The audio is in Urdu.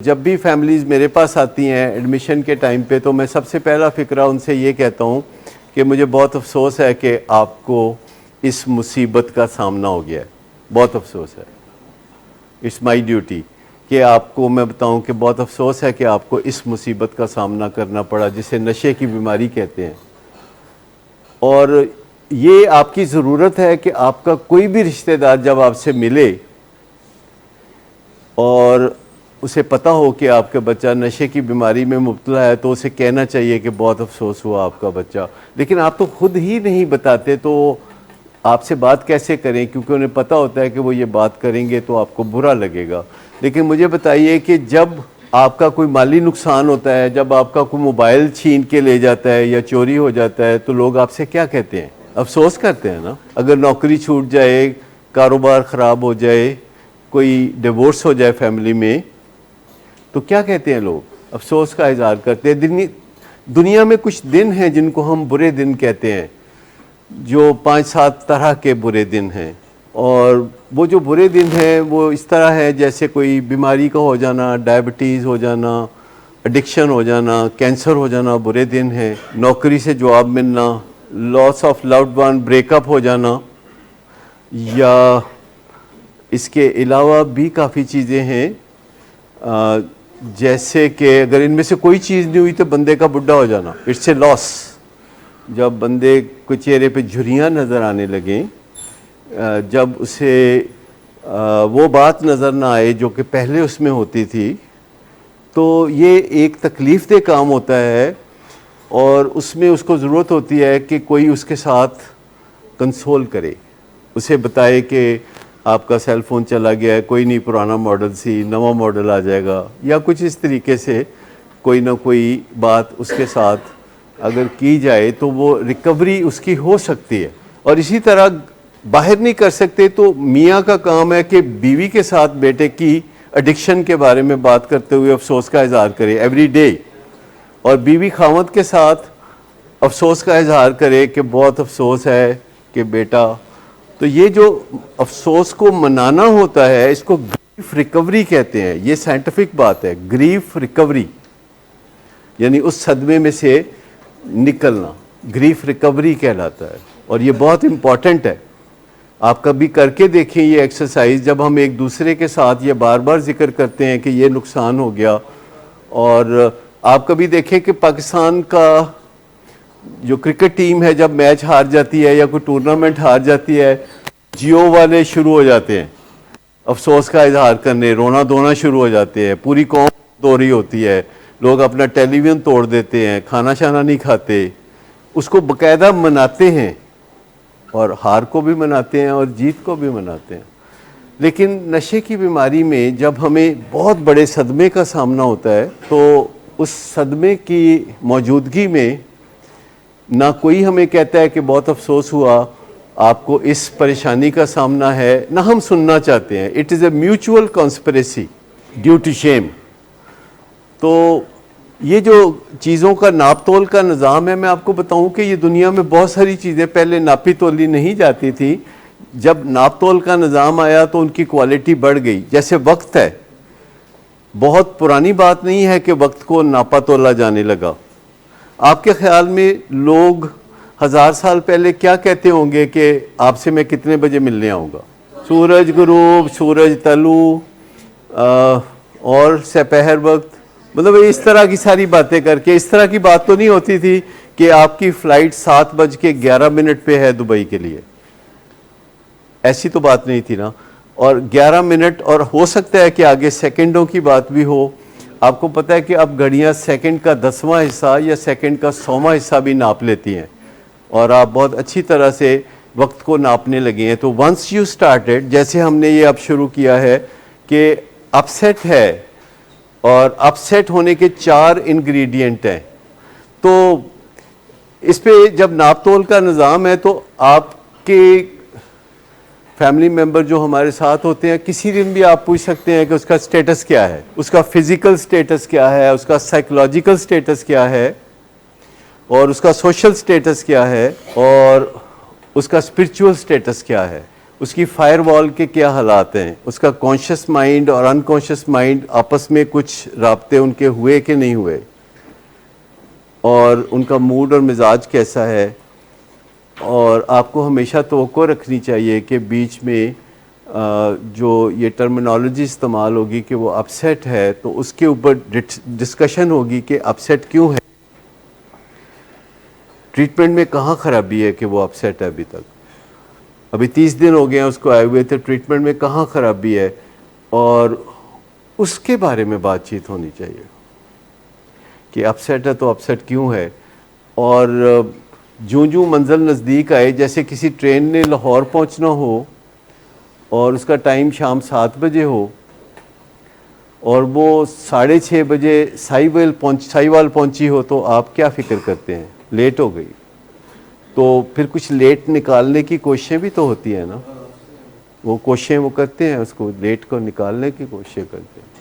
جب بھی فیملیز میرے پاس آتی ہیں ایڈمیشن کے ٹائم پہ تو میں سب سے پہلا فقرہ ان سے یہ کہتا ہوں کہ مجھے بہت افسوس ہے کہ آپ کو اس مصیبت کا سامنا ہو گیا ہے. بہت افسوس ہے. اٹس مائی ڈیوٹی کہ آپ کو میں بتاؤں کہ بہت افسوس ہے کہ آپ کو اس مصیبت کا سامنا کرنا پڑا جسے نشے کی بیماری کہتے ہیں. اور یہ آپ کی ضرورت ہے کہ آپ کا کوئی بھی رشتہ دار جب آپ سے ملے اور اسے پتہ ہو کہ آپ کا بچہ نشے کی بیماری میں مبتلا ہے تو اسے کہنا چاہیے کہ بہت افسوس ہوا آپ کا بچہ. لیکن آپ تو خود ہی نہیں بتاتے تو آپ سے بات کیسے کریں، کیونکہ انہیں پتہ ہوتا ہے کہ وہ یہ بات کریں گے تو آپ کو برا لگے گا. لیکن مجھے بتائیے کہ جب آپ کا کوئی مالی نقصان ہوتا ہے، جب آپ کا کوئی موبائل چھین کے لے جاتا ہے یا چوری ہو جاتا ہے تو لوگ آپ سے کیا کہتے ہیں؟ افسوس کرتے ہیں نا. اگر نوکری چھوٹ جائے، کاروبار خراب ہو جائے، کوئی ڈیورس ہو جائے فیملی میں تو کیا کہتے ہیں لوگ؟ افسوس کا اظہار کرتے ہیں. دنیا میں کچھ دن ہیں جن کو ہم برے دن کہتے ہیں، جو 5-7 طرح کے برے دن ہیں. اور وہ جو برے دن ہیں وہ اس طرح ہے جیسے کوئی بیماری کا ہو جانا، ڈائبٹیز ہو جانا، ایڈکشن ہو جانا، کینسر ہو جانا برے دن ہیں. نوکری سے جواب ملنا، loss of loved one, break up ہو جانا، یا اس کے علاوہ بھی کافی چیزیں ہیں جیسے کہ اگر ان میں سے کوئی چیز نہیں ہوئی تو بندے کا بڈھا ہو جانا. اٹس اے لاس. جب بندے کو چہرے پہ جھریاں نظر آنے لگیں، جب اسے وہ بات نظر نہ آئے جو کہ پہلے اس میں ہوتی تھی، تو یہ ایک تکلیف دہ کام ہوتا ہے. اور اس میں اس کو ضرورت ہوتی ہے کہ کوئی اس کے ساتھ کنسول کرے، اسے بتائے کہ آپ کا سیل فون چلا گیا ہے، کوئی نہیں پرانا ماڈل سی، نواں ماڈل آ جائے گا، یا کچھ اس طریقے سے کوئی نہ کوئی بات اس کے ساتھ اگر کی جائے تو وہ ریکوری اس کی ہو سکتی ہے. اور اسی طرح باہر نہیں کر سکتے تو میاں کا کام ہے کہ بیوی کے ساتھ بیٹے کی ایڈکشن کے بارے میں بات کرتے ہوئے افسوس کا اظہار کرے ایوری ڈے، اور بیوی خاوند کے ساتھ افسوس کا اظہار کرے کہ بہت افسوس ہے کہ بیٹا. تو یہ جو افسوس کو منانا ہوتا ہے اس کو گریف ریکوری کہتے ہیں. یہ سائنٹیفک بات ہے، گریف ریکوری یعنی اس صدمے میں سے نکلنا گریف ریکوری کہلاتا ہے. اور یہ بہت امپورٹنٹ ہے. آپ کبھی کر کے دیکھیں یہ ایکسرسائز، جب ہم ایک دوسرے کے ساتھ یہ بار بار ذکر کرتے ہیں کہ یہ نقصان ہو گیا. اور آپ کبھی دیکھیں کہ پاکستان کا جو کرکٹ ٹیم ہے جب میچ ہار جاتی ہے یا کوئی ٹورنامنٹ ہار جاتی ہے، جیو والے شروع ہو جاتے ہیں افسوس کا اظہار کرنے، رونا دھونا شروع ہو جاتے ہیں، پوری قوم رو رہی ہوتی ہے، لوگ اپنا ٹیلی ویژن توڑ دیتے ہیں، کھانا شانا نہیں کھاتے، اس کو باقاعدہ مناتے ہیں، اور ہار کو بھی مناتے ہیں اور جیت کو بھی مناتے ہیں. لیکن نشے کی بیماری میں جب ہمیں بہت بڑے صدمے کا سامنا ہوتا ہے تو اس صدمے کی موجودگی میں نہ کوئی ہمیں کہتا ہے کہ بہت افسوس ہوا، آپ کو اس پریشانی کا سامنا ہے، نہ ہم سننا چاہتے ہیں. It is a mutual conspiracy due to shame. تو یہ جو چیزوں کا ناپ تول کا نظام ہے، میں آپ کو بتاؤں کہ یہ دنیا میں بہت ساری چیزیں پہلے ناپی تولی نہیں جاتی تھی. جب ناپ تول کا نظام آیا تو ان کی کوالٹی بڑھ گئی. جیسے وقت ہے، بہت پرانی بات نہیں ہے کہ وقت کو ناپا تولا جانے لگا. آپ کے خیال میں لوگ 1000 سال پہلے کیا کہتے ہوں گے کہ آپ سے میں کتنے بجے ملنے آؤں گا؟ سورج غروب، سورج طلوع، اور سپہر وقت، مطلب اس طرح کی ساری باتیں کر کے. اس طرح کی بات تو نہیں ہوتی تھی کہ آپ کی فلائٹ 7:11 پہ ہے دبئی کے لیے. ایسی تو بات نہیں تھی نا. اور 11 منٹ، اور ہو سکتا ہے کہ آگے سیکنڈوں کی بات بھی ہو. آپ کو پتہ ہے کہ اب گھڑیاں سیکنڈ کا 10واں حصہ یا سیکنڈ کا 100واں حصہ بھی ناپ لیتی ہیں، اور آپ بہت اچھی طرح سے وقت کو ناپنے لگے ہیں. تو ونس یو اسٹارٹیڈ، جیسے ہم نے یہ اب شروع کیا ہے کہ اپ سیٹ ہے، اور اپ سیٹ ہونے کے 4 انگریڈینٹ ہیں. تو اس پہ جب ناپ تول کا نظام ہے تو آپ کے فیملی ممبر جو ہمارے ساتھ ہوتے ہیں، کسی دن بھی آپ پوچھ سکتے ہیں کہ اس کا سٹیٹس کیا ہے، اس کا فزیکل سٹیٹس کیا ہے، اس کا سائیکولوجیکل سٹیٹس کیا ہے، اور اس کا سوشل سٹیٹس کیا ہے، اور اس کا اسپرچول سٹیٹس کیا ہے. اس کی فائر وال کے کیا حالات ہیں, اس کا کانشیس مائنڈ اور انکانشیس مائنڈ آپس میں کچھ رابطے ان کے ہوئے کہ نہیں ہوئے, اور ان کا موڈ اور مزاج کیسا ہے. اور آپ کو ہمیشہ توقع رکھنی چاہیے کہ بیچ میں جو یہ ٹرمینالوجی استعمال ہوگی کہ وہ اپسیٹ ہے, تو اس کے اوپر ڈسکشن ہوگی کہ اپسیٹ کیوں ہے, ٹریٹمنٹ میں کہاں خرابی ہے کہ وہ اپسیٹ ہے. ابھی تک ابھی 30 دن ہو گئے ہیں اس کو آئے ہوئے تھے, ٹریٹمنٹ میں کہاں خرابی ہے, اور اس کے بارے میں بات چیت ہونی چاہیے کہ اپسیٹ ہے تو اپسیٹ کیوں ہے. اور جوں منزل نزدیک آئے, جیسے کسی ٹرین نے لاہور پہنچنا ہو اور اس کا ٹائم شام 7 بجے ہو اور وہ 6:30 بجے سائی وال پہنچی ہو, تو آپ کیا فکر کرتے ہیں؟ لیٹ ہو گئی. تو پھر کچھ لیٹ نکالنے کی کوششیں بھی تو ہوتی ہیں نا, وہ کوششیں وہ کرتے ہیں, اس کو لیٹ کو نکالنے کی کوششیں کرتے ہیں.